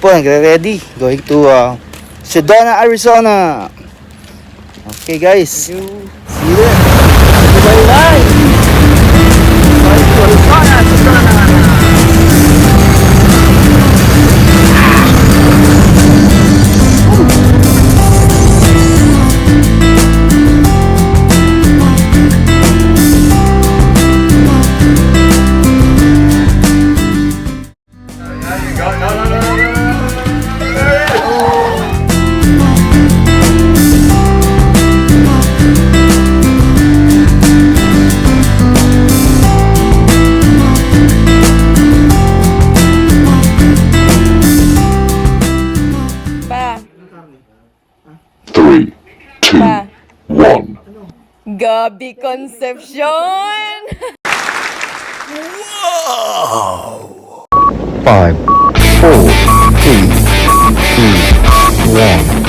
po, nagre-ready. Going to Sedona, Arizona. Okay guys. See you there. Bye-bye. Going to Arizona, Sedona. Gabi Concepcion! Wow! 5, 4, 3, 2, 1.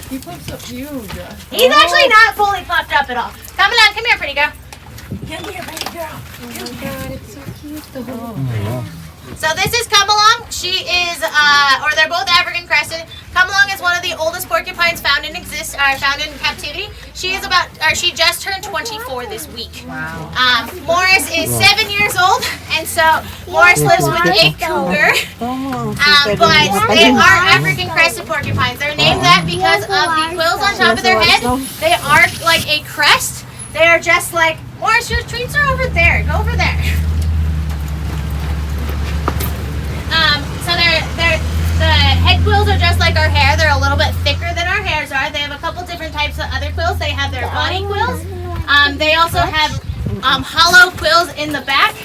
He puffs up huge. He's actually not fully puffed up at all. Come along, come here, pretty girl. Come here, baby girl. Oh my god, it's so cute though. So this is Come Along. She is, or they're both African crested. Come Along is one of the oldest porcupines found in captivity. She is she just turned 24 this week. Wow. Morris is 7 years old, and so Morris lives with a cougar. But they are African crested porcupines. They're named that because of the quills on top of their head. They are like a crest. They are just like, Morris, your treats are over there. Go over there. So the head quills are just like our hair. They're a little bit thicker than our hairs are. They have a couple different types of other quills. They have their body quills. They also have hollow quills in the back,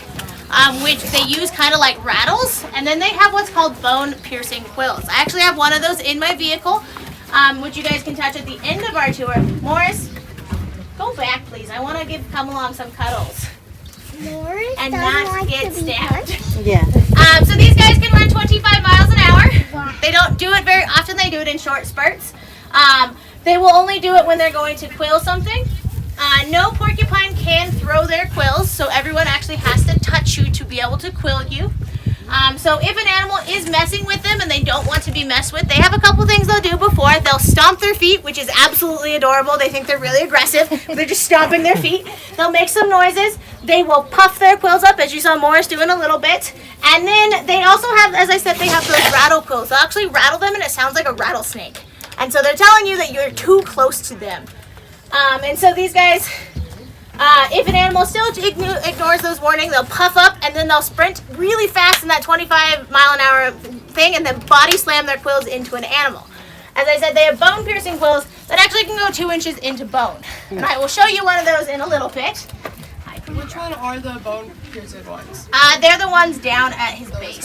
which they use kind of like rattles. And then they have what's called bone-piercing quills. I actually have one of those in my vehicle, which you guys can touch at the end of our tour. Morris, go back, please. I want to give Come Along some cuddles. Morris And not get stabbed. Yeah. So these guys can run 25 miles an hour. They don't do it very often. They do it in short spurts. They will only do it when they're going to quill something. No porcupine can throw their quills, so everyone actually has to touch you to be able to quill you. So if an animal is messing with them and they don't want to be messed with, they have a couple things they'll do before. They'll stomp their feet, which is absolutely adorable. They think they're really aggressive. They're just stomping their feet. They'll make some noises. They will puff their quills up, as you saw Morris do in a little bit. And then they also have, as I said, they have those rattle quills. They'll actually rattle them and it sounds like a rattlesnake. And so they're telling you that you're too close to them. And so these guys, if an animal still ignores those warnings, they'll puff up and then they'll sprint really fast in that 25-mile-an-hour thing and then body slam their quills into an animal. As I said, they have bone-piercing quills that actually can go 2 inches into bone. And I will show you one of those in a little bit. Which one are the bone-piercing ones? They're the ones down at his base.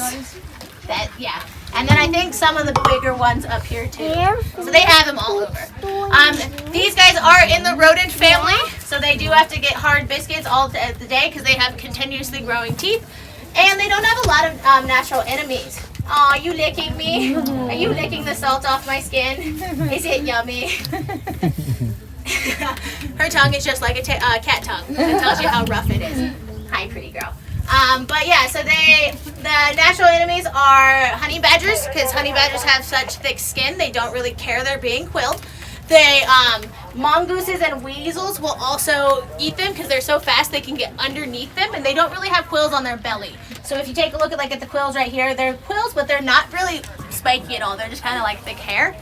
Guys? Yeah. And then I think some of the bigger ones up here too. So they have them all over. These guys are in the rodent family, so they do have to get hard biscuits all the day because they have continuously growing teeth. And they don't have a lot of natural enemies. Aw, you licking me? Are you licking the salt off my skin? Is it yummy? Her tongue is just like a cat tongue. It tells you how rough it is. Hi, pretty girl. But yeah, so the natural enemies are honey badgers, because honey badgers have such thick skin, they don't really care they're being quilled. They, mongooses and weasels will also eat them because they're so fast they can get underneath them, and they don't really have quills on their belly. So if you take a look at the quills right here, they're quills, but they're not really spiky at all. They're just kind of like thick hair.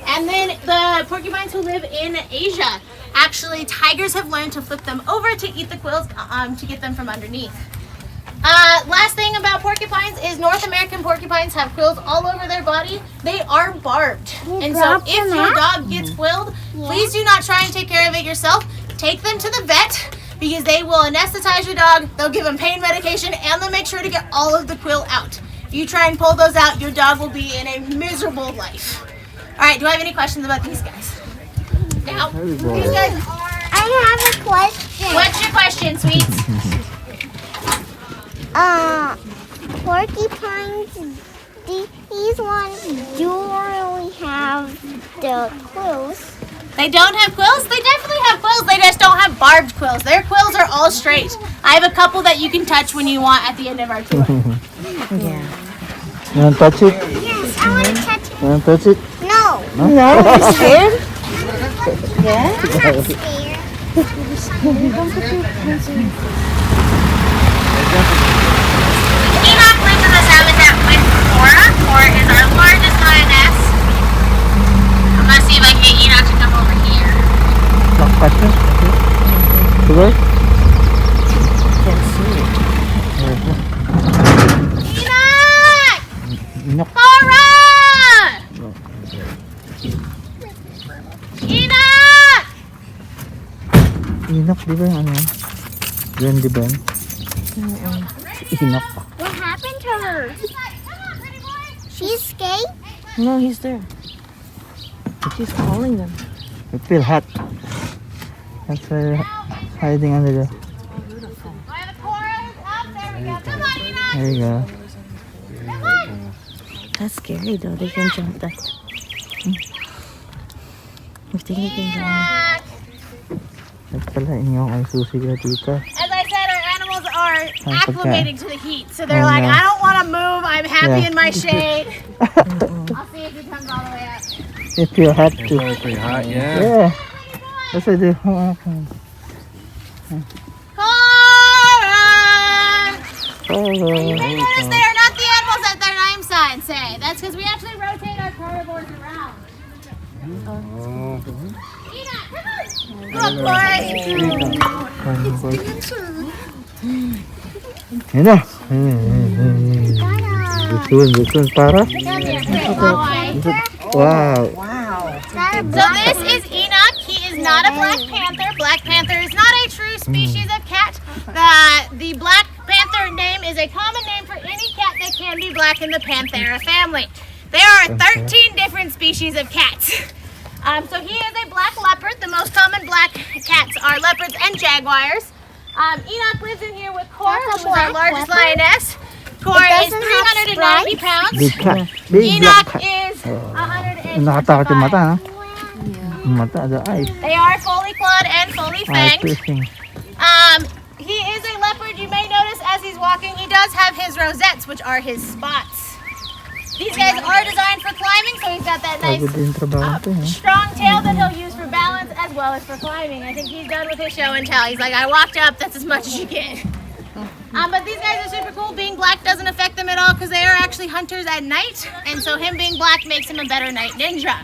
And then the porcupines who live in Asia, actually tigers have learned to flip them over to eat the quills to get them from underneath. Last thing about porcupines is North American porcupines have quills all over their body. They are barbed. And so if your dog gets quilled, please do not try and take care of it yourself. Take them to the vet because they will anesthetize your dog. They'll give them pain medication and they'll make sure to get all of the quill out. If you try and pull those out, your dog will be in a miserable life. All right, do I have any questions about these guys? Now, these guys are... I have a question. What's your question, sweets? Porcupines, these ones do really have the quills. They don't have quills? They definitely have quills. They just don't have barbed quills. Their quills are all straight. I have a couple that you can touch when you want at the end of our tour. Yeah. You want to touch it? Yes, I want to touch it. You want to touch it? No. No? Are you scared? Yeah. I'm not scared. Enoch lives in this habitat with Cora. Cora is our largest lioness. I'm going to see if I can get Enoch to come over here. Lock question? To where? Enoch! Enoch. Cora! Enoch! Enoch, di ba yung ano? Yan, di ba yan? Enoch. What happened to her? She escaped? No, he's there. She's calling them. I feel hot. That's why you're hiding under there. Where the Cora is up. There we go. Come on, Enoch. There you go. Come on. That's scary though. They can jump that. Enoch! At pala, iniwan ko yung susi ko tita. As I said, our animals are acclimating to the heat. So they're Oh, like, no. I don't want to move. I'm happy Yeah. in my shade. I'll see if he comes all the way up. If you had It's to. probably pretty hot, yeah. Yeah. That's what I do. Cora! You Oh, may notice they are not the animals that their name signs say. That's because we actually rotate our carnivores around. Oh. Enoch, come on! Good boy! yun na. Gusto para? Come here, good boy. Wow. So this is Enoch. He is not a black panther. Black panther is not a true species of cat. The black panther name is a common name for any cat that can be black in the Panthera family. There are 13 different species of cats. So he is a black leopard. The most common black cats are leopards and jaguars. Enoch lives in here with Cora, which is our largest lioness. Cora is 390 pounds. Big cat. Big Enoch black cat. is 155. Nakatakot yung mata, ha? Mata, the eyes. They are fully clawed and fully Eye fanged. piercing. He is a leopard. You may notice as he's walking, he does have his rosettes, which are his spots. These guys are designed for climbing, so he's got that nice Pagod din trabaho to, ha? strong tail that he'll use for balance as well as for climbing. I think he's done with his show and tell. He's like, I walked up, that's as much as you get. But these guys are super cool. Being black doesn't affect them at all because they are actually hunters at night. And so him being black makes him a better night ninja.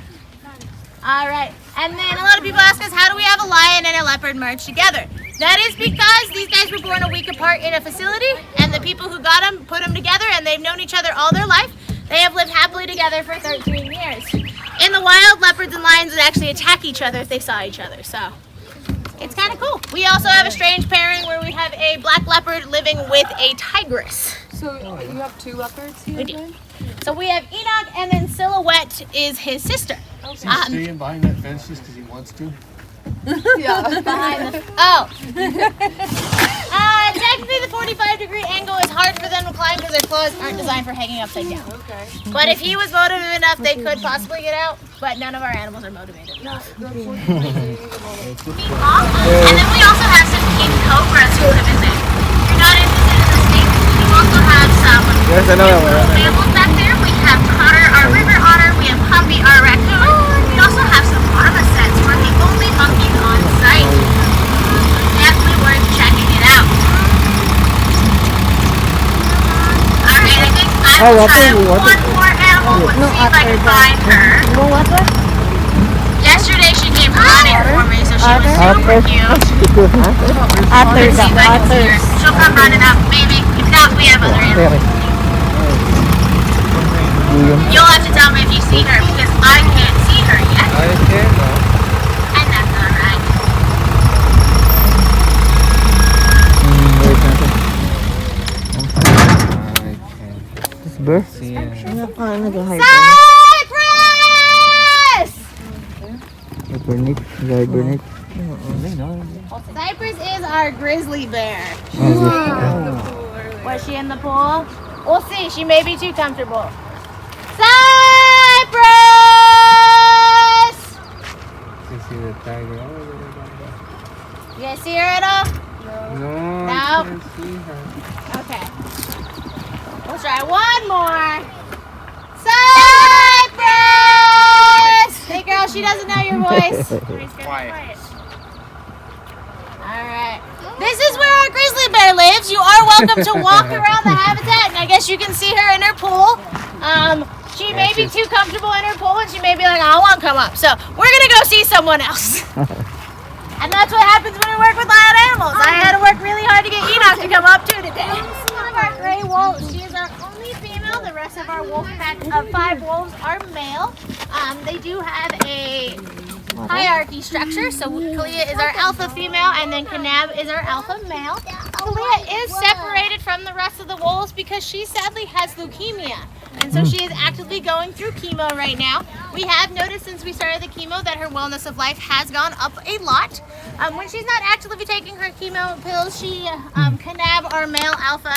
All right. And then a lot of people ask us, how do we have a lion and a leopard merged together? That is because these guys were born a week apart in a facility, and the people who got them put them together, and they've known each other all their life. They have lived happily together for 13 years. In the wild, leopards and lions would actually attack each other if they saw each other. So it's kind of cool. We also have a strange pairing where we have a black leopard living with a tigress. So you have two leopards here? We do. So we have Enoch, and then Silhouette is his sister. Is he staying behind that fence just because he wants to? Yeah. Behind the technically the 45-degree angle is hard for them to climb because their claws aren't designed for hanging upside down. Okay. But if he was motivated enough, they could possibly get out. But none of our animals are motivated enough. Meanwhile, and then we also have some king cobras who live in there. If you're not interested in the snake, we also have some mammals back there. We have Cotter, our river otter. We have Puppy, our raccoon. We also have some marmosets. We're the only monkeys on site. Definitely worth checking it out. Alright, I think I will try one more animal. Let's see if I can find her. Yesterday she came running for me, so she was super cute. Let's see if I can see her. She'll come running up, maybe. If not, we have other animals. You'll have to tell me if you see her because I can't see her yet. I can't. And that's alright. This bird? Cypress! Hibernate. Hibernate. Cypress is our grizzly bear. Oh, Was she in the pool? We'll see. She may be too comfortable. Cypress! You see the tiger? You guys see her at all? No, No? I can't see her. Okay. We'll try one more. Cypress! Hey girl, she doesn't know your voice. Quiet. Alright. This is where our grizzly bear lives. You are welcome to walk around the habitat, and I guess you can see her in her pool. She may be too comfortable in her pool, and she may be like, I won't come up. So we're going to go see someone else. And that's what happens when we work with wild animals. I had to work really hard to get Enoch to come up too today. One of our gray wolves. She is our only female. The rest of our wolf pack of 5 wolves are male. They do have a hierarchy structure. So Kalia is our alpha female, and then Kanab is our alpha male. Kalia is separated from the rest of the wolves because she sadly has leukemia. And so she is actively going through chemo right now. We have noticed since we started the chemo that her wellness of life has gone up a lot. When she's not actively taking her chemo pills, she, Kanab, our male alpha,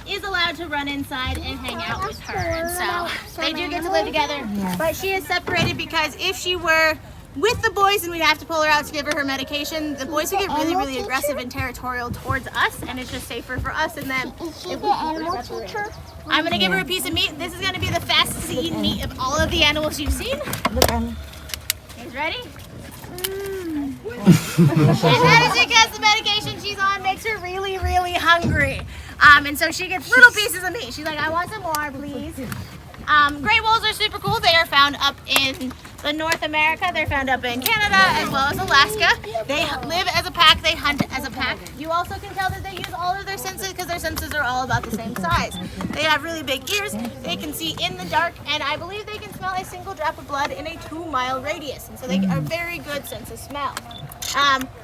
is allowed to run inside and hang out with her. And so they do get to live together. But she is separated because if she were with the boys and we'd have to pull her out to give her medication, the boys would get really aggressive and territorial towards us, and it's just safer for us and them. Is she the animal teacher? I'm gonna give her a piece of meat. This is gonna be the fastest eaten meat of all of the animals you've seen. Guys ready? And that is because the medication she's on makes her really hungry. And so she gets little pieces of meat. She's like, I want some more, please. Gray wolves are super cool. They are found up in North America. They're found up in Canada as well as Alaska. They live as a pack. They hunt as a pack. You also can tell that they use all of their senses because their senses are all about the same size. They have really big ears. They can see in the dark, and I believe they can smell a single drop of blood in a 2-mile radius. And so they are very good sense of smell.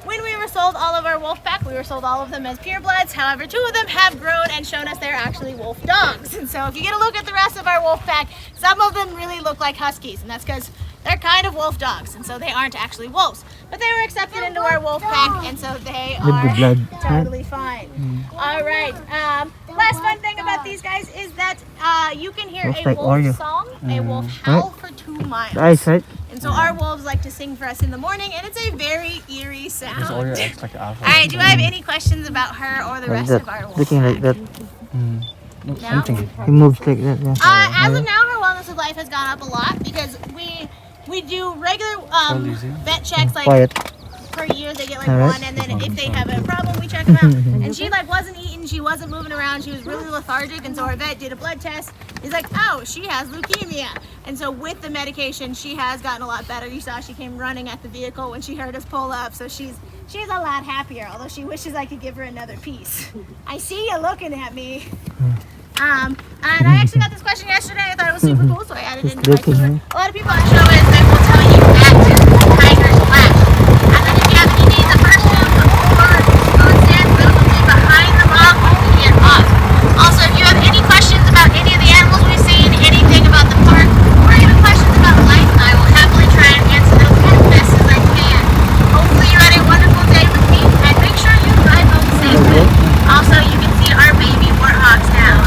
When we were sold all of our wolf pack, we were sold all of them as purebloods. However, 2 of them have grown and shown us they're actually wolf dogs. And so if you get a look at the rest of our wolf pack, some of them really look like huskies, and that's because they're kind of wolf dogs, and so they aren't actually wolves. But they were accepted into our wolf pack, and so they are totally fine. All right. Last fun thing about these guys is that you can hear a wolf song, a wolf howl for 2 miles. Nice, right? And so our wolves like to sing for us in the morning, and it's a very eerie sound. All right, do I have any questions about her or the rest of our wolves? Looking like that. No? He moves like that, yeah. As of now, her wellness of life has gone up a lot because we do regular vet checks like per year. They get like one, and then if they have a problem, we check them out. And she like wasn't eating, she wasn't moving around, she was really lethargic, and so our vet did a blood test. He's like, oh, she has leukemia. And so with the medication, she has gotten a lot better. You saw she came running at the vehicle when she heard us pull up, so she's a lot happier, although she wishes I could give her another piece. I see you looking at me. And I actually got this question yesterday. I thought it was super cool, so I added it into my tour. A lot of people on the show is they will tell you that tigers flash. And then if you have any needs, the first room or food stand will be behind the rock when you get off. Also, if you have any questions about any of the animals we've seen, anything about the park, or even questions about life, I will happily try and answer them as best as I can. Hopefully you had a wonderful day with me, and make sure you drive home safely. Also, you can see our baby warthogs now.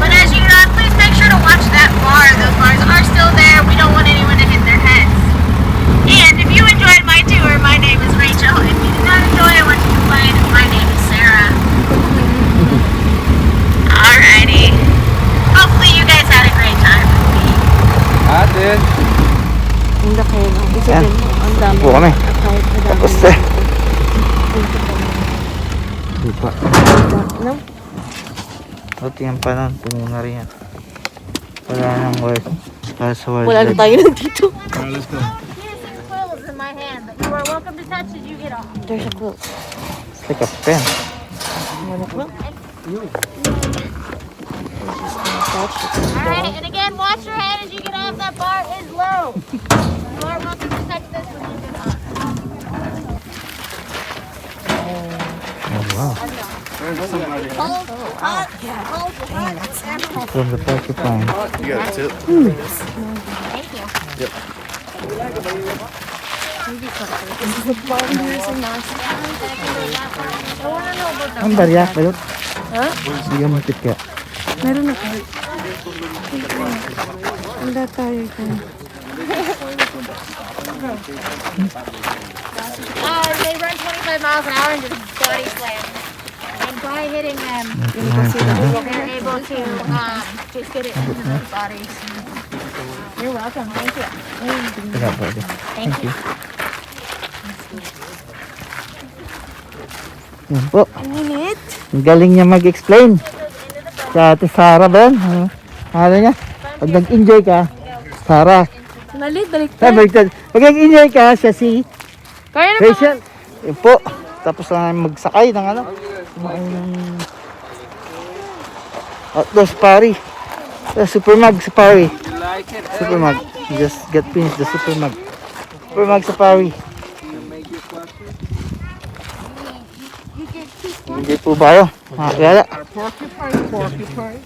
But as you know, please make sure to watch that bar. Those bars are still there. We don't want anyone to hit their heads. And if you enjoyed my tour, my name is Rachel. If you did not enjoy it, I want you to complain. My name is Sarah. Alrighty. Hopefully you guys had a great time with me. I did. Ang laki, no? Isa din. Ang dami. Po kami. Kahit madami. Tapos na. Di pa. No? Buti ang panon, puno na rin yan. Wala nang word. Para sa word. Wala na tayo nandito. Let's go. Here's some quills in my hand, but you are welcome to touch as you get off. There's a quilt. It's like a pen. Wala quilt? Alright, and again, watch your head as you get off. That bar is low. You are welcome to touch this when you get off. Oh, wow. From the Porcupine. You got a tip? Thank you. Yep. Ang barya, balot. Ha? Sige mo tip kaya. Meron ako. Wala tayo ito. They run 25 miles an hour and just body slam. And by hitting them, they're able to just get it into their bodies. You're welcome. Thank you. Thank you. Yan po. Ang init. Ang galing niya mag-explain. Sa ate Sarah ba yan? Ano niya? Pag nag-enjoy ka, Sarah. Malit, Baliktad. baliktad. Pag nag-enjoy ka, siya si Kaya na Rachel. Yan po. Tapos na magsakay ng ano. Outdoor safari. Super mag safari. Super mag. Just get finished the super mag. Super mag safari. Hindi po ba yun? Makakilala. Porcupine.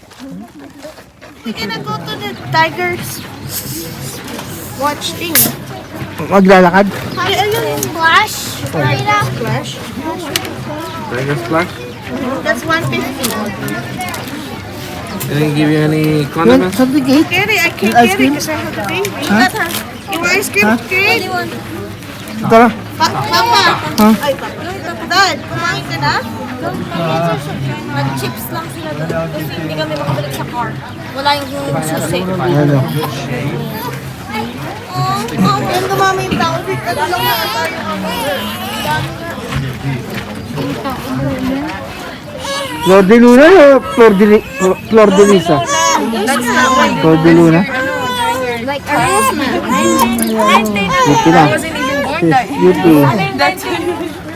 We're gonna go to the tigers watch thing. Maglalakad. Ayun, splash. Splash. Tiger splash? That's 150. Didn't give you any You want condiments? something to eat? Get it. I can't Ice get cream? it because I have the baby. Huh? You want ice cream? Huh? Get it. Tara. Papa! Huh? Ay, Papa. Dad, kumain ka na? Nag-chips lang sila doon kasi hindi kami makabalik sa car. Wala yung susi. Ayan o. Yan dumami yung tao. Ano lang na tayo? Flor de Luna o Flor de Lisa? Flor de Luna. Like Arizona. Yupi na. Yupi.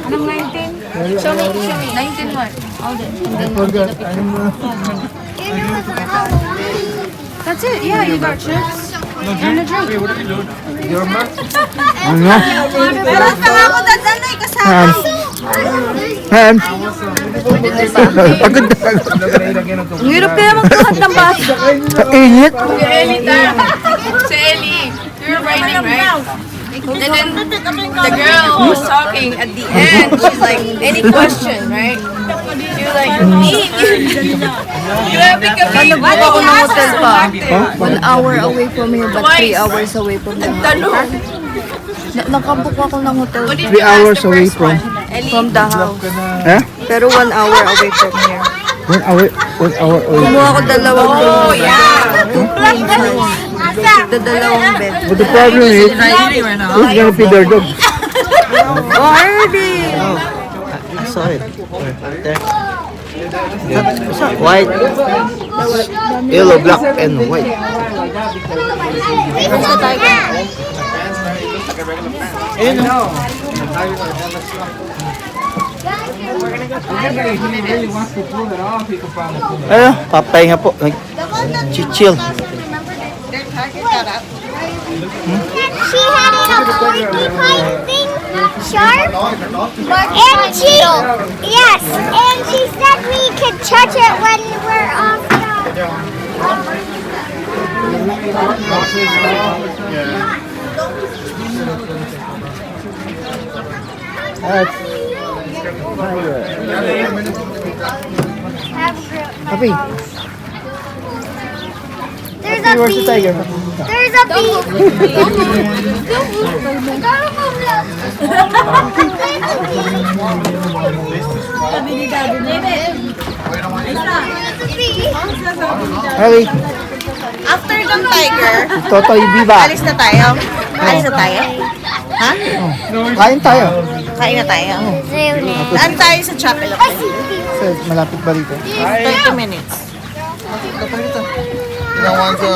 Anong 19? Show me. 19 what? All that. That's it. Yeah, you got chips. And a drink. Ano? Pero saan ako dadalay kasama? Han. Han. Pagod na. Ang hirap kaya magkakat ng bata. Init. Si Ellie, you're writing, right? And then the girl was talking at the end. She's like, any question, right? You're like, me? You have to come in. Nag-book ako ng hotel pa. 1 hour away from here but 3 hours away from the house. Nakabook ako ng hotel 3 hours away from. from the house. Eh? Pero 1 hour away from here. 1 hour. 1 hour away. Kumuha ko dalawang Oh, yeah. the dalawang bed. But the problem is, who's gonna feed their dog? Oh, already! I saw it. There. White, yellow, black, and white. Ayun, papahinga po. Chill. She had a porcupine thing, sharp, and yes, and she said we could touch it when we're off Happy. There's a Where's the bee. tiger? There's a bee. Happy. After ng tiger, Totoy Viva. alis na tayo. Alis na tayo? Ha? Kain tayo. Kain na tayo. Saan tayo sa chapel? Kasi malapit ba dito? 30 minutes. Oh.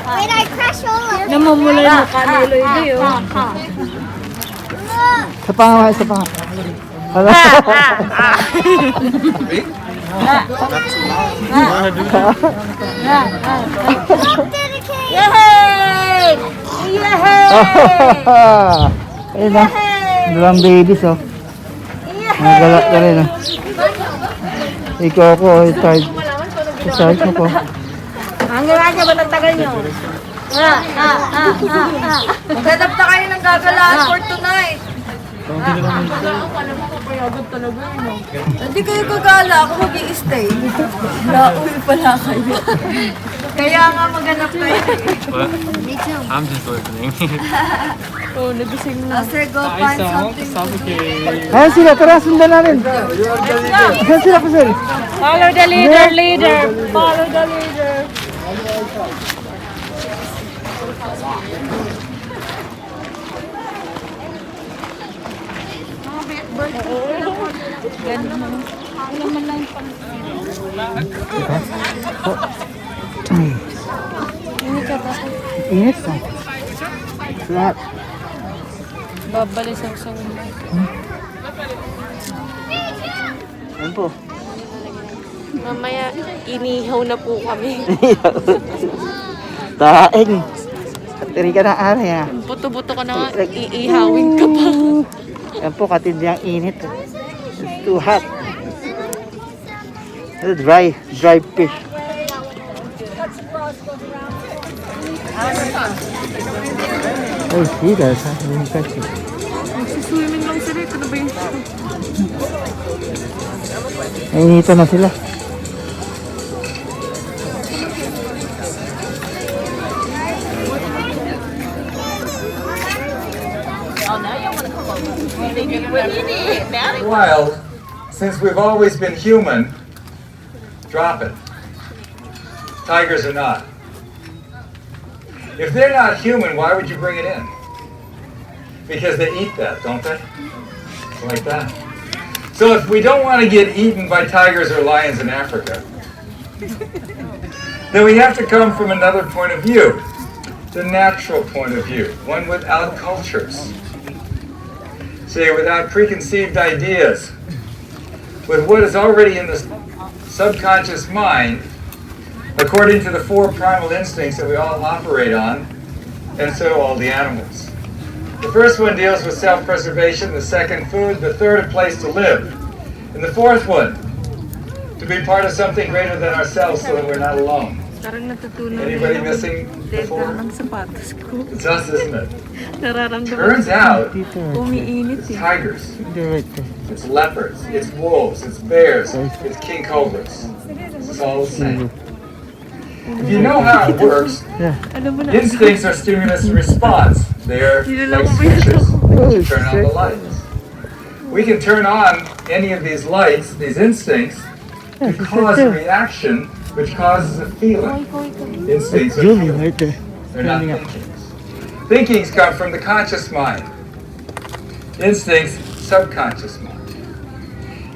Wait, I crash over. Namumula yung mukha ni Eloy yun. Isa pa nga, isa pa nga. Hala. Yay! Ayun na. Dalawang babies oh. Nagalat ka rin oh. Ikaw ako, tired. Tired mo ko. Hanggang nga ba nagtagal nyo? Maghanap na kayo ng gagalaan for tonight. Hindi kayo gagala, ako mag-i-stay. Nauwi pala kayo. Kaya nga maghanap kayo. I'm just listening. Kasi go find something. Ayan sila, tara, sundan namin. Ayan sila, Kusel. Follow the leader. Follow the leader. Init ka. Lahat. Babalisaw sa ulo. Ayan po. Mamaya, inihaw na po kami. Daing. Katiri ka na aray ha. Buto-buto ka na nga, iihawin ka pa. Ayan po, katindi ang init. It's too hot. It's dry fish. Oh, see that, huh? I didn't catch it. Nagsiswimming lang sila. Ito na ba yung Nainita na sila. Wild, since we've always been human, drop it. Tigers are not. If they're not human, why would you bring it in? Because they eat that, don't they? Like that. So if we don't want to get eaten by tigers or lions in Africa, then we have to come from another point of view, the natural point of view, one without cultures. Say, without preconceived ideas, with what is already in the subconscious mind, according to the 4 primal instincts that we all operate on, and so all the animals. The first one deals with self-preservation, the second food, the third a place to live, and the fourth one, to be part of something greater than ourselves so that we're not alone. Anybody missing the 4? It's us, isn't it? Turns out, it's tigers, it's leopards, it's wolves, it's bears, it's king cobras. It's all the same. If you know how it works, instincts are stimulus and response. They're like switches to turn on the lights. We can turn on any of these lights, these instincts, to cause a reaction which causes a feeling. Instincts are feelings. They're not thinkings. Thinkings come from the conscious mind. Instincts, subconscious mind.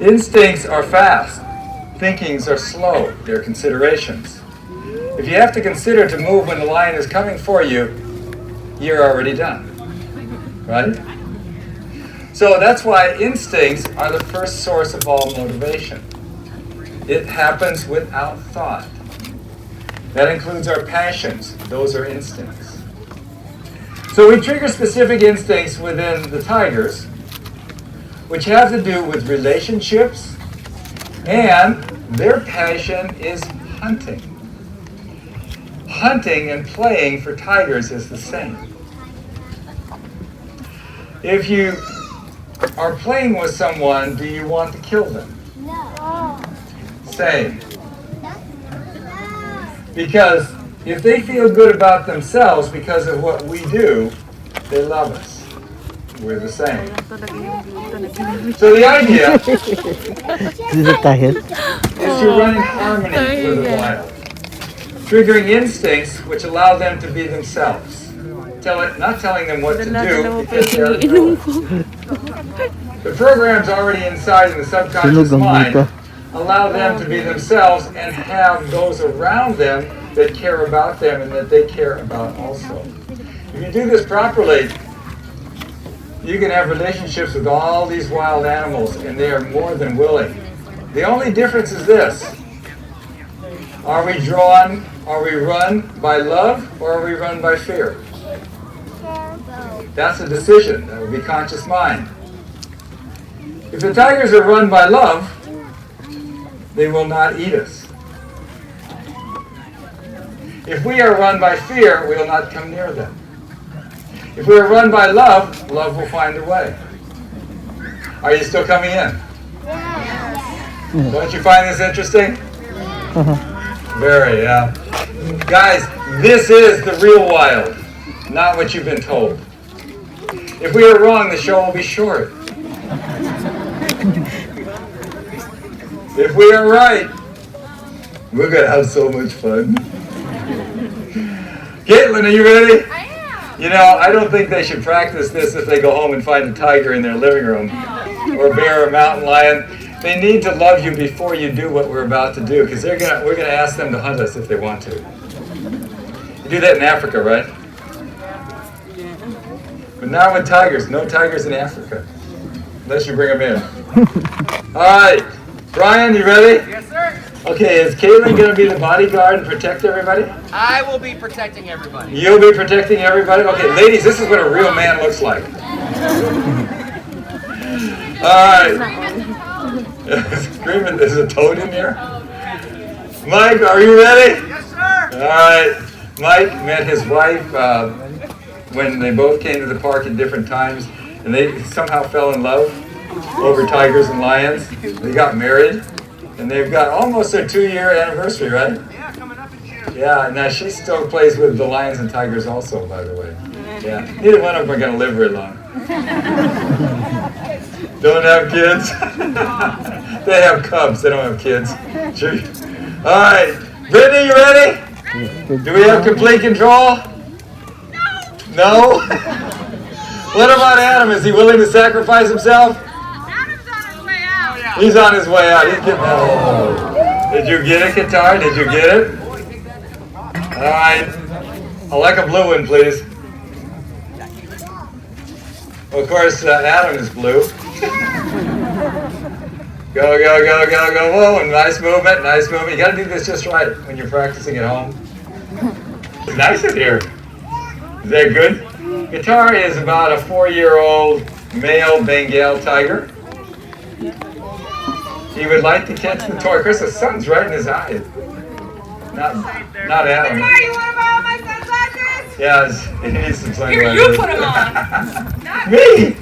Instincts are fast. Thinkings are slow. They're considerations. If you have to consider to move when the lion is coming for you, you're already done. Right? So that's why instincts are the first source of all motivation. It happens without thought. That includes our passions. Those are instincts. So we trigger specific instincts within the tigers, which have to do with relationships, and their passion is hunting. Hunting and playing for tigers is the same. If you are playing with someone, do you want to kill them? No. Same. Because if they feel good about themselves because of what we do, they love us. We're the same. So the idea is to run in harmony with the wild, triggering instincts which allow them to be themselves. Not telling them what to do because they're the programs already inside in the subconscious mind allow them to be themselves and have those around them that care about them and that they care about also. If you do this properly, you can have relationships with all these wild animals and they are more than willing. The only difference is this. Are we run by love or are we run by fear? That's a decision. That would be conscious mind. If the tigers are run by love, they will not eat us. If we are run by fear, we will not come near them. If we are run by love, love will find a way. Are you still coming in? Yes. Don't you find this interesting? Very, yeah. Guys, this is the real wild, not what you've been told. If we are wrong, the show will be short. If we are right, we're going to have so much fun. Caitlin, are you ready? I am. You know, I don't think they should practice this if they go home and find a tiger in their living room, or a bear or a mountain lion. They need to love you before you do what we're about to do, because we're going to ask them to hunt us if they want to. You do that in Africa, right? But not with tigers. No tigers in Africa, unless you bring them in. All right. Brian, you ready? Yes, sir. Okay, is Caitlin going to be the bodyguard and protect everybody? I will be protecting everybody. You'll be protecting everybody? Okay, ladies, this is what a real man looks like. All right. Screaming, there's a toad in here? Mike, are you ready? Yes, sir. All right. Mike met his wife when they both came to the park at different times, and they somehow fell in love over tigers and lions. They got married, and they've got almost their 2-year anniversary, right? Yeah, coming up in June. Yeah, now she still plays with the lions and tigers also, by the way. Yeah, neither one of them are going to live very long. Don't have kids? They have cubs, they don't have kids. All right, Brittany, you ready? Do we have complete control? No. What about Adam? Is he willing to sacrifice himself? Adam's on his way out. He's on his way out. He's getting out. Did you get it, guitar? Did you get it? All right. I'd like a blue one, please. Of course, Adam is blue. Go, go, go, go, go. Whoa, nice movement, nice movement. You got to do this just right when you're practicing at home. It's nice in here. Is that good? Guitar is about a 4-year-old male Bengal tiger. He would like to catch the toy. Chris, the sun's right in his eyes. Not Adam. Guitar, you want to borrow my sunglasses? Yes, he needs some sunglasses. Here, you put them on. Not Me?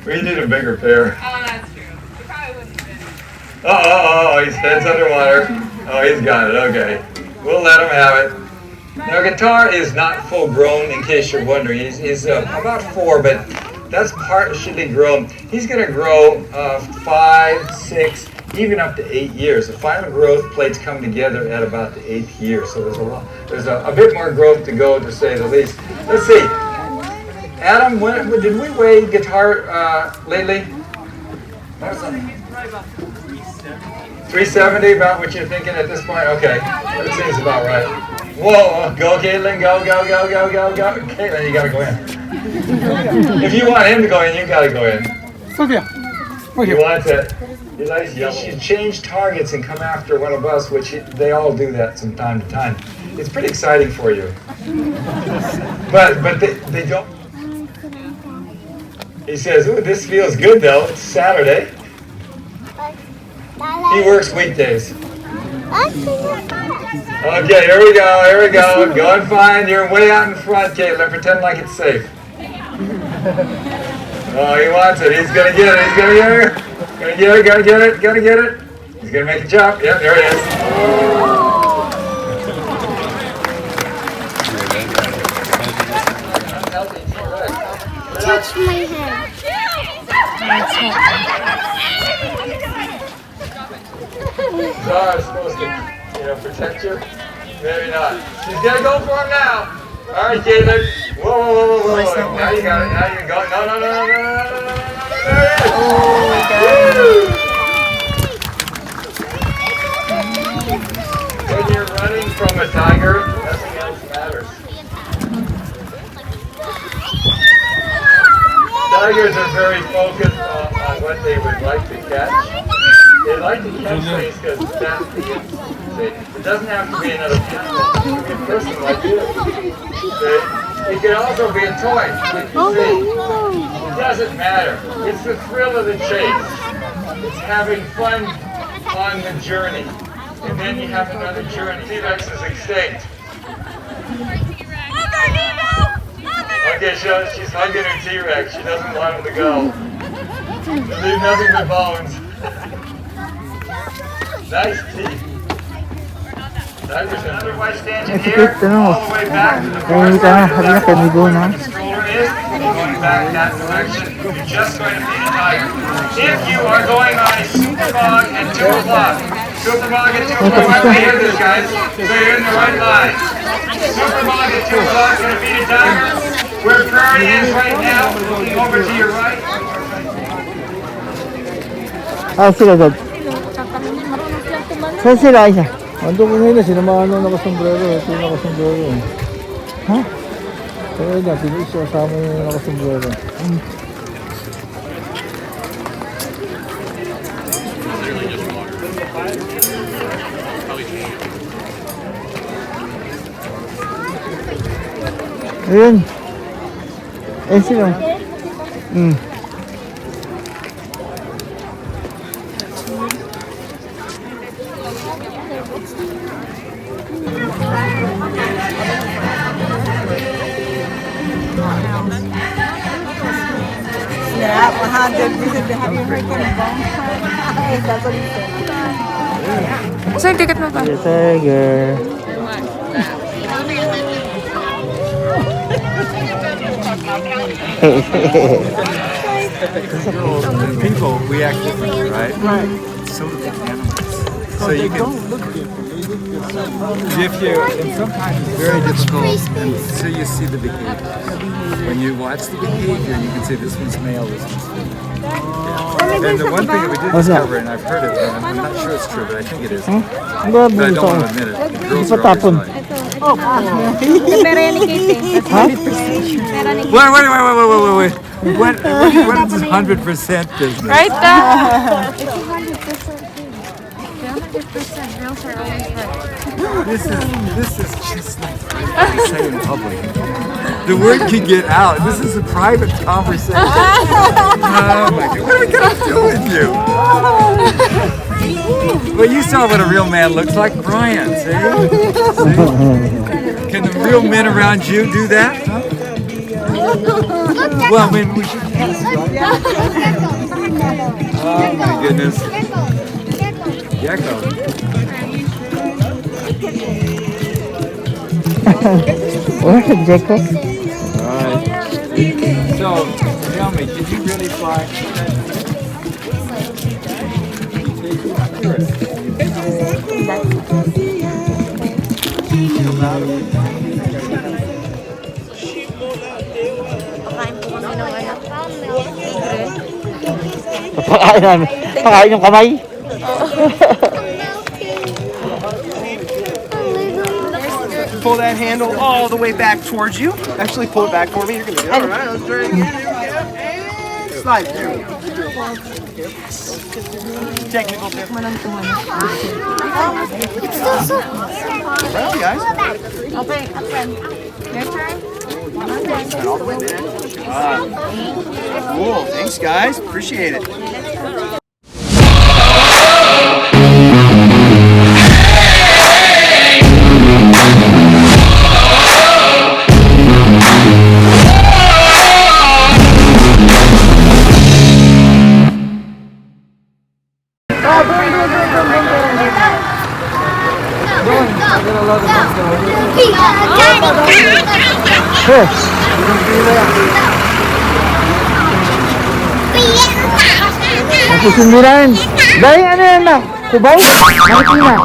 We need a bigger pair. Oh, that's true. You probably wouldn't fit. Oh, his head's underwater. Oh, he's got it, okay. We'll let him have it. Now, guitar is not full grown, in case you're wondering. He's about 4, but that's partially grown. He's going to grow 5, 6, even up to 8 years. The final growth plates come together at about the 8th year, so there's a bit more growth to go, to say the least. Let's see. Adam, did we weigh guitar lately? 370, about what you're thinking at this point? Okay, that seems about right. Whoa, go Caitlin, go, go, go, go, go, go. Caitlin, you gotta go in. If you want him to go in, you gotta go in. He wants it. He likes you should change targets and come after one of us, which they all do that from time to time. It's pretty exciting for you. But they don't. He says, ooh, this feels good though. It's Saturday. He works weekdays. Okay, here we go. Going fine. You're way out in front, Caitlin. Pretend like it's safe. Oh, he wants it. He's gonna get it. Gotta get it. He's gonna make a jump. Yep, there it is. Touch my head. Guitar is supposed to, protect you. Maybe not. She's gonna go for him now. All right, Caitlin. Whoa. Now you got it. Now you go. No. There it is. When you're running from a tiger, nothing else matters. Tigers are very focused on what they would like to catch. They like to catch things because that's the instinct. It doesn't have to be another animal. It can be a person like you. It can also be a toy, like you see. It doesn't matter. It's the thrill of the chase. It's having fun on the journey. And then you have another journey. T-Rex is extinct. Okay, she's hugging her T-Rex. She doesn't want him to go. They leave nothing but bones. Nice teeth. There's another white stanchion here, all the way back to the far side of that wall where the stroller is. Going back that direction, you're just going to be a tiger. If you are going on a super bog at 2 o'clock, super bog at 2 o'clock, I hear this, guys, so you're in the right line. Super bog at 2 o'clock, going to be a tiger. Where Prairie is right now, looking over to your right. Sila dad. Saan sila isa? Ando ko nila, sinamahan nung nakasombrero. Ito yung nakasombrero. Ha? Kaya na, pinasama yung nakasombrero. Ayun. Ayun sila. Yeah, 100%. Have you heard from That's what he said. Saan ticket mo ba? The tiger. People react differently, right? Right. So do the animals. So you can, if you, and sometimes it's very difficult until you see the behavior. When you watch the behavior, you can say this one's male, this one's female. Yeah. And the one thing that we did discover, and I've heard it, and I'm not sure it's true, but I think it is. But I don't want to admit it. Girls are always right. Wait. What is this 100% business? Right there. This is just like we say in public. The word can get out. This is a private conversation. Oh my God, what are we gonna do with you? Well, you saw what a real man looks like, Brian. See? Can the real men around you do that? Huh? Well, I mean, we should. Oh my goodness. Gecko. What, Gecko? Alright. So, tell me, did you really fly? Papakain namin. Pakain yung kamay. Pull that handle all the way back towards you. Actually, pull it back for me. You're gonna be all right. Let's try it again. And slide. There we go. Technical difference. Well, guys. Okay, your turn. And all the way back. Cool. Thanks, guys. Appreciate it. Here. Susundin namin. Dahil ano yan na? Subaw? Nakit na.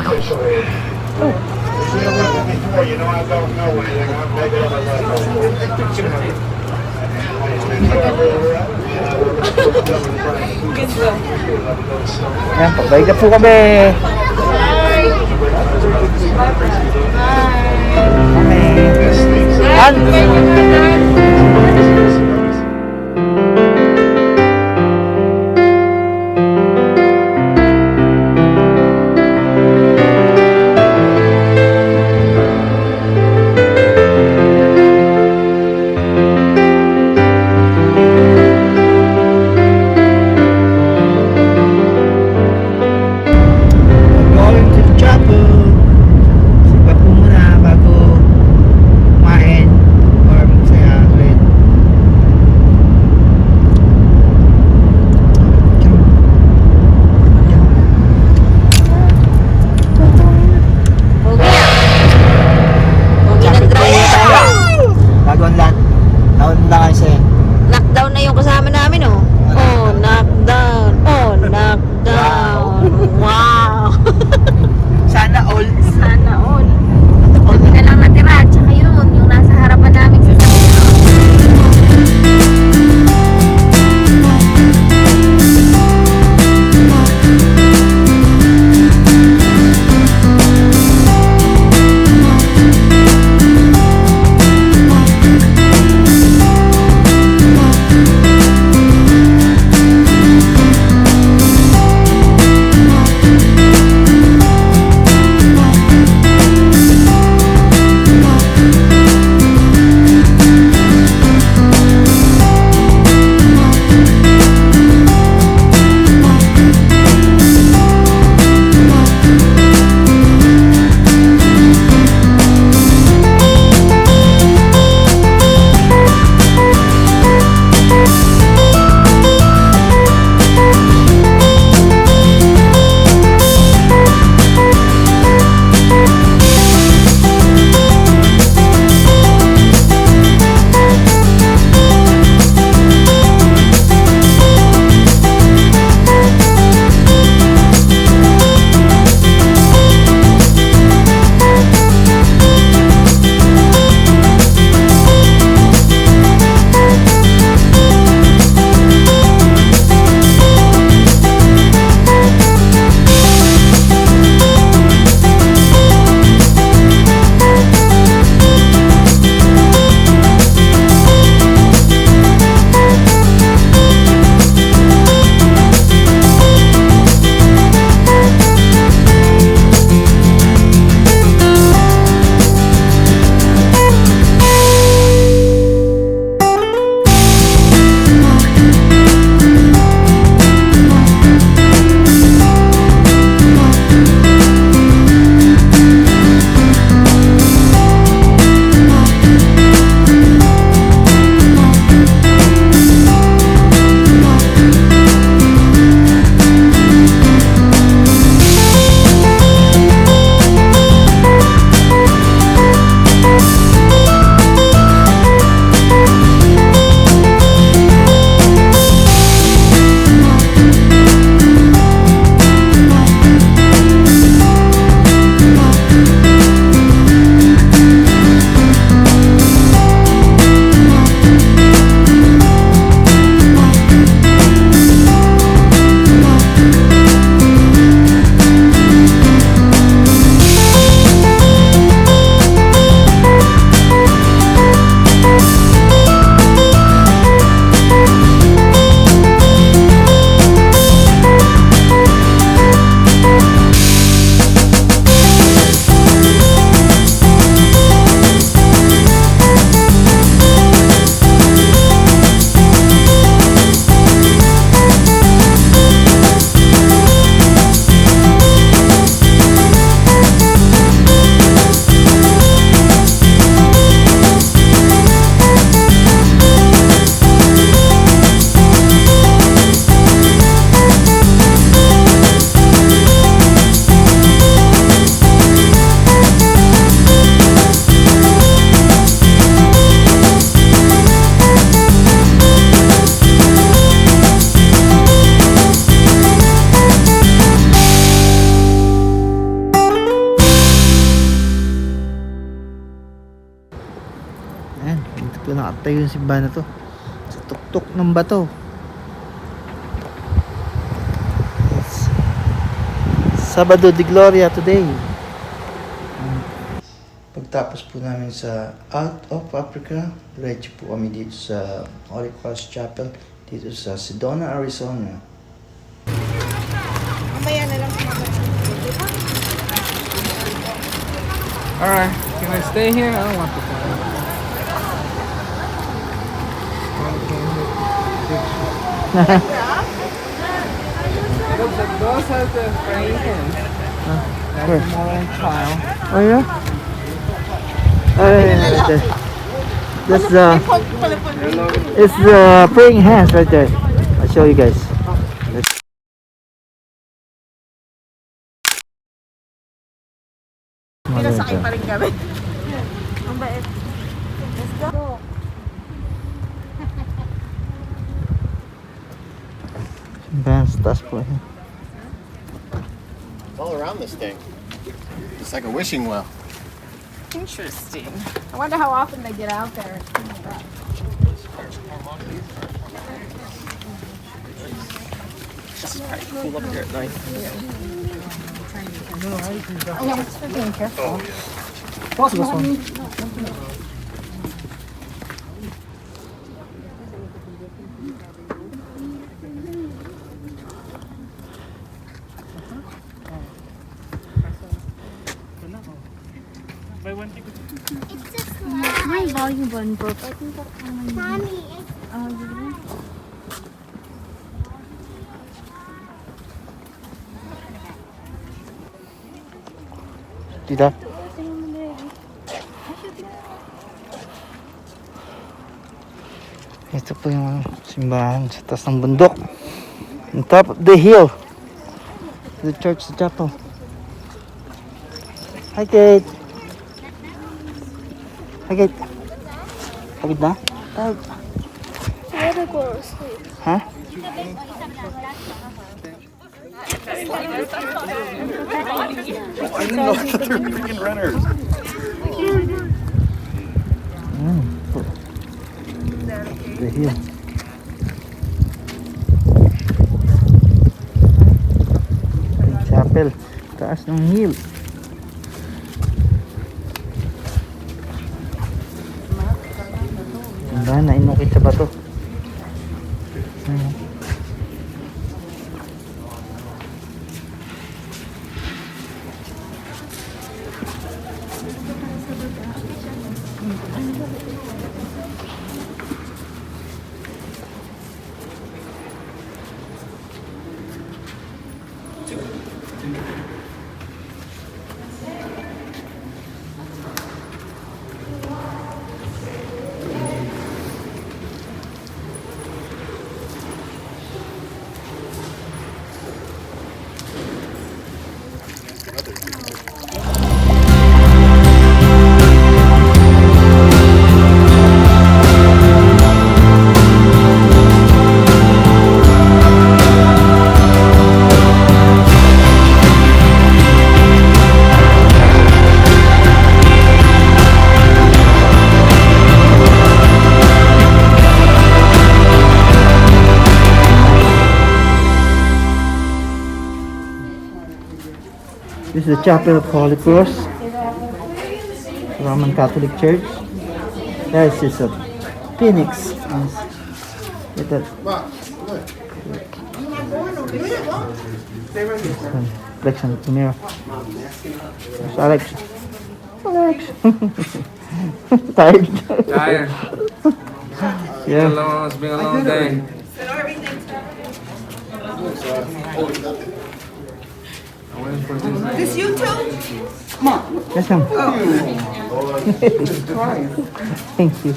Ayan, pabalik na po kami. Going to the chapel. Sipa po muna bago kumain or magsaya ulit. Tayo yung simbahan na to sa tuktok ng bato. It's Sabado de Gloria today. Pagtapos po namin sa Out of Africa, diretso po kami dito sa Park+Chapel dito sa Sedona, Arizona. Mamaya na lang. Alright, can I stay here? I don't want to fly. Those have the frame hands. That's Where? more than child. Oh yeah? That's it's the praying hands right there. I'll show you guys. Pinasakay pa rin kami. Ang bait. Let's go. Simbahan sa taas po. All around this thing. It's like a wishing well. Interesting. I wonder how often they get out there. This is pretty cool up here at night. Yeah, it's for being careful. My volume button broke. I think that's how Mommy, Tita? Ito po yung simbahan sa taas ng bundok. On top of the hill. The church, the chapel. Hi, Kate. Hi, Kate. Pagod na? I gotta go to sleep. Ha? I didn't know that they were freaking runners. The hill. Chapel. Taas ng hill. Simbahan na inukit sa bato. This is the Chapel of Holy Cross, Roman Catholic Church. This is a phoenix. Look at that. Reflection of the mirror. There's Alex. Alex. Tired. Tired. Yeah. Alone, it's been a long day. I'm waiting for this. This you too? Yes, ma'am. Thank you.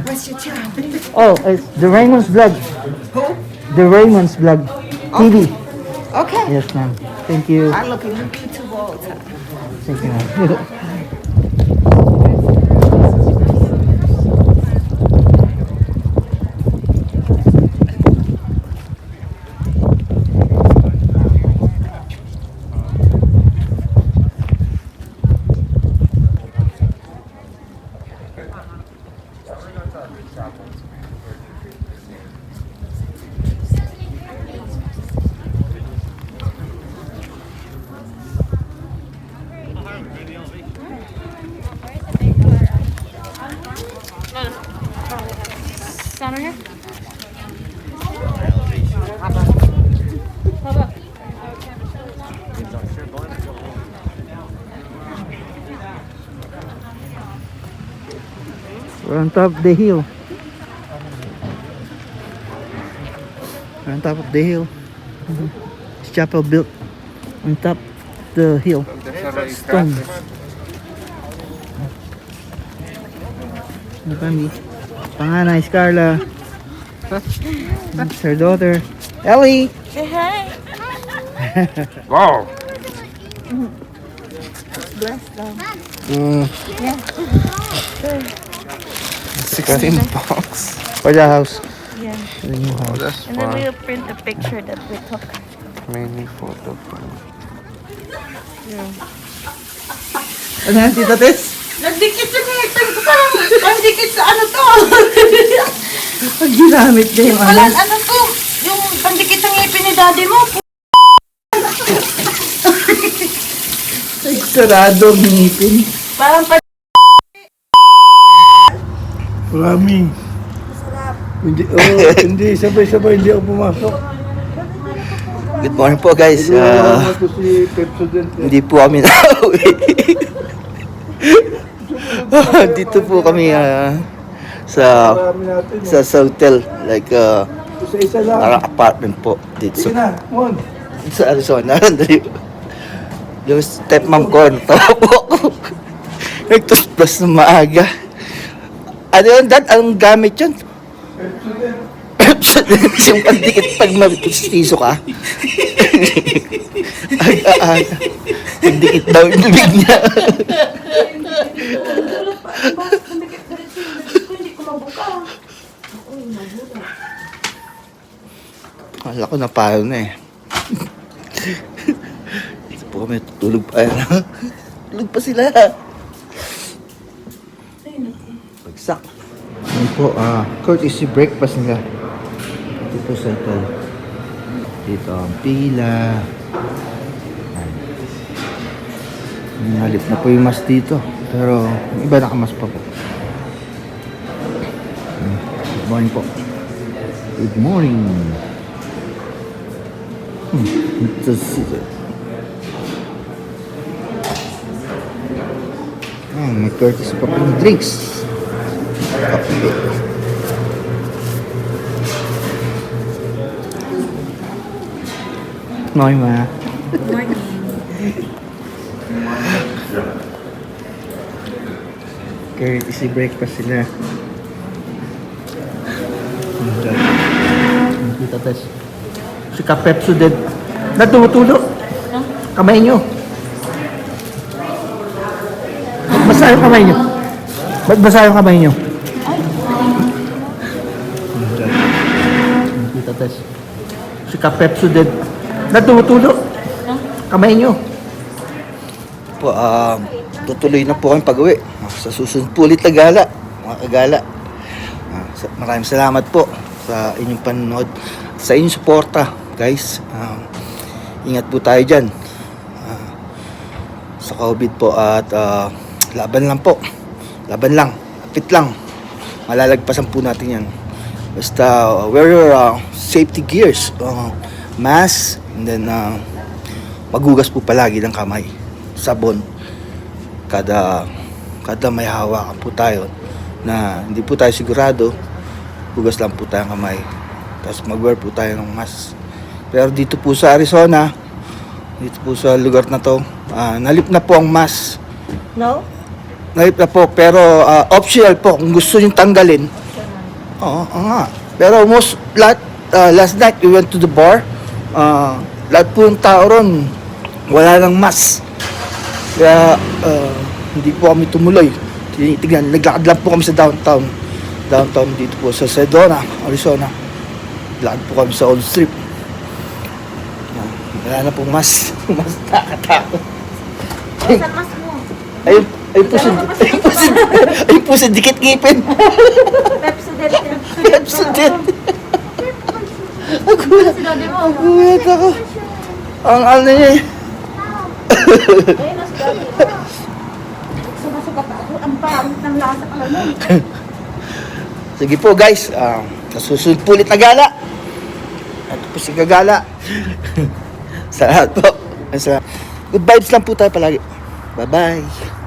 What's your job? Oh, it's the Raymond's Vlog. Who? The Raymond's Vlog TV. Okay. Yes, ma'am. Thank you. I look at YouTube all the time. Thank you, ma'am. We're on top of the hill. We're on top of the hill. This chapel built on top of the hill. Stone. Ano kami? Panganay, Scarla. It's her daughter. Ellie! Say hi. Wow. Blessed daw. 16 bucks. For the house. Yeah. The new Oh, house. that's And then fun. we'll print the picture that we took. Mini photo frame. Ano yan, Tita Tess? Nagdikit sa ngipin ko. Parang pandikit sa ano to. Pag ginamit niya yung ano. Ano to? Yung pandikit sa ngipin ni daddy mo. Sarado ang ngipin. Parang Maraming. Hindi, hindi, sabay-sabay hindi ako pumasok. Good morning po guys. Ito si Pepsodent. Hindi po kami nauwi. Dito po kami sa Marami natin. sa hotel, like Isa-isa lang. parang apartment po dito Sige na, Mon. sa Arizona. Yung stepmom ko, natawa po ako. Nag-toothbrush na maaga. Ano yun, Dad? Anong gamit yun? Yung pandikit pag mabitistiso ka. Pandikit daw yung bibig niya. Kala ko napalo na eh. Ito po kami, tutulog pa yan. Tulog pa sila. Bagsak. Ano po, courtesy breakfast nila. Ito po sa hotel. Dito ang pila. Halip na po yung mas dito. Pero yung iba nakamas pa po. Good morning po. Good morning. Ito sila. May courtesy pa po yung drinks. Coffee. Morning, ma. morning. Courtesy breakfast sila. Kita tes. Si Pepsodent. Natutulo. Kamay nyo. Basa yung kamay nyo. Ba't basa yung kamay nyo? Kita tes. Si Pepsodent. Natutulo. Kamay nyo. Po, tutuloy na po kami pag-uwi. Sa susunod po ulit na gala. Mga kagala. Maraming salamat po sa inyong panonood. Sa inyong suporta, guys. Ingat po tayo dyan. Sa COVID po at laban lang po. Laban lang. Apit lang. Malalagpasan po natin yan. Basta wear your safety gears. Mask. And then maghugas po palagi ng kamay. Sabon. Kada may hawakan po tayo na hindi po tayo sigurado, hugas lang po tayo ng kamay. Tapos mag-wear po tayo ng mask. Pero dito po sa Arizona, dito po sa lugar na to, nalip na po ang mask. No? Nalip na po, pero optional po kung gusto nyo tanggalin. Oo nga. Pero last night we went to the bar. Lahat po yung tao ron, wala nang mask. Kaya hindi po kami tumuloy. Tignan, naglakad lang po kami sa downtown. Downtown dito po sa Sedona, Arizona. Naglakad po kami sa Old Strip. Wala na pong mas. Mas nakatakot. Saan mas mo? Ayun po sa dikit ngipin. Pepsodent. Pepsodent. Si daddy mo. Nagulat ako. Ang ano niya eh. Ayun, si daddy. Sumasuka pa ako. Ang pangit ng lasa ka lang. Sige po guys, sa susunod po ulit na gala. Ito po si Kagala. Salamat po. Good vibes lang po tayo palagi. Bye-bye.